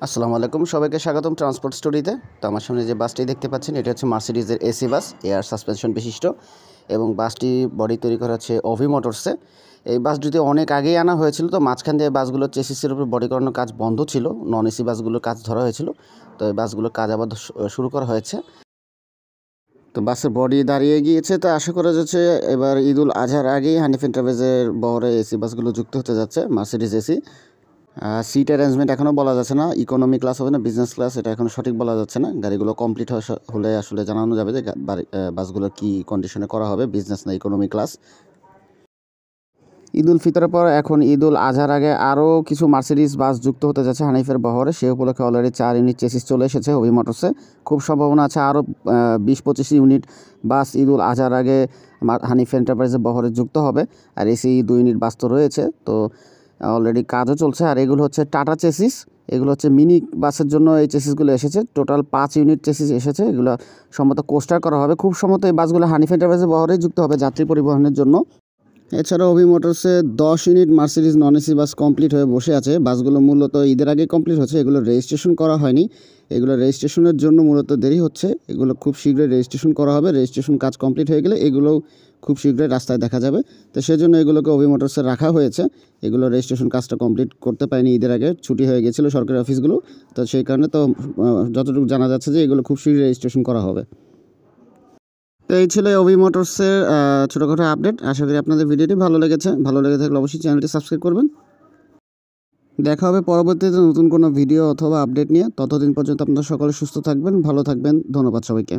আসসালামু আলাইকুম, সবাইকে স্বাগতম ট্রান্সপোর্ট স্টোরিতে। তো আমার সামনে যে বাসটি দেখতে পাচ্ছেন এটা হচ্ছে মার্সিডিজের এসি বাস, এয়ার সাসপেনশন বিশিষ্ট, এবং বাসটি বডি তৈরি করা হচ্ছে অভি মোটরসে। এই বাস যদি অনেক আগেই আনা হয়েছিল, তো মাঝখান দিয়ে বাসগুলোর চেসিসের উপর বডি করানোর কাজ বন্ধ ছিল, নন এসি বাসগুলোর কাজ ধরা হয়েছিল। তো এই বাসগুলোর কাজ আবার শুরু করা হয়েছে। তো বাসের বডি দাঁড়িয়ে গিয়েছে, তো আশা করা যাচ্ছে এবার ঈদুল আজহার আগেই হানিফ এন্টারপ্রাইজের বহরে এসি বাসগুলো যুক্ত হতে যাচ্ছে, মার্সিডিজ এসি। সিট অ্যারেঞ্জমেন্ট এখনও বলা যাচ্ছে না, ইকোনমি ক্লাস হবে না বিজনেস ক্লাস, এটা এখনও সঠিক বলা যাচ্ছে না। গাড়িগুলো কমপ্লিট হলে আসলে জানানো যাবে যে বাসগুলো কী কন্ডিশনে করা হবে, বিজনেস না ইকোনমি ক্লাস। ঈদ উল ফিতরের পর এখন ঈদ উল আজহার আগে আরও কিছু মার্সিডিজ বাস যুক্ত হতে যাচ্ছে হানিফের বহরে। সে উপলক্ষে অলরেডি 4 ইউনিট চেসিস চলে এসেছে অভি মোটরসে। খুব সম্ভাবনা আছে আরও 20-25 ইউনিট বাস ঈদ উল আজহার আগে হানিফ এন্টারপ্রাইজের বহরে যুক্ত হবে। আর এসি 2 ইউনিট বাস তো রয়েছে, তো অলরেডি কাজও চলছে। আর এগুলো হচ্ছে টাটা চেসিস, এগুলো হচ্ছে মিনি বাসের জন্য এই চেসিসগুলো এসেছে। টোটাল 5 ইউনিট চেসিস এসেছে, এগুলো সম্ভবত কোস্টার করা হবে। খুব সম্ভবত এই বাসগুলো হানিফ এন্টারপ্রাইজের বহরে যুক্ত হবে যাত্রী পরিবহনের জন্য। এছাড়াও অভি মোটরসে 10 unit Mercedes non AC bus complete হয়ে বসে আছে। বাসগুলো মূলত ঈদের আগে কমপ্লিট হচ্ছে, এগুলো রেজিস্ট্রেশন করা হয়নি। এগুলো রেজিস্ট্রেশনের জন্য মূলত দেরি হচ্ছে, এগুলো খুব শীঘ্রই রেজিস্ট্রেশন করা হবে। রেজিস্ট্রেশন কাজ কমপ্লিট হয়ে গেলে এগুলোও খুব শীঘ্রই রাস্তায় দেখা যাবে। তো সেজন্য এগুলোকে অভি মোটরসে রাখা হয়েছে। এগুলো রেজিস্ট্রেশন কাজটা কমপ্লিট করতে পারেনি, ঈদের আগে ছুটি হয়ে গেছিলো সরকারি অফিসগুলো। তো সেই কারণে তো যতটুকু জানা যাচ্ছে যে এগুলো খুব শীঘ্রই রেজিস্ট্রেশন করা হবে। তো এই ছিল অভি মোটরসের ছোটোখাটো আপডেট। আশা করি আপনাদের ভিডিওটি ভালো লেগেছে। ভালো লেগে থাকলে অবশ্যই চ্যানেলটি সাবস্ক্রাইব করবেন। দেখা হবে পরবর্তীতে নতুন কোনো ভিডিও অথবা আপডেট নিয়ে। ততদিন পর্যন্ত আপনারা সকলে সুস্থ থাকবেন, ভালো থাকবেন। ধন্যবাদ সবাইকে।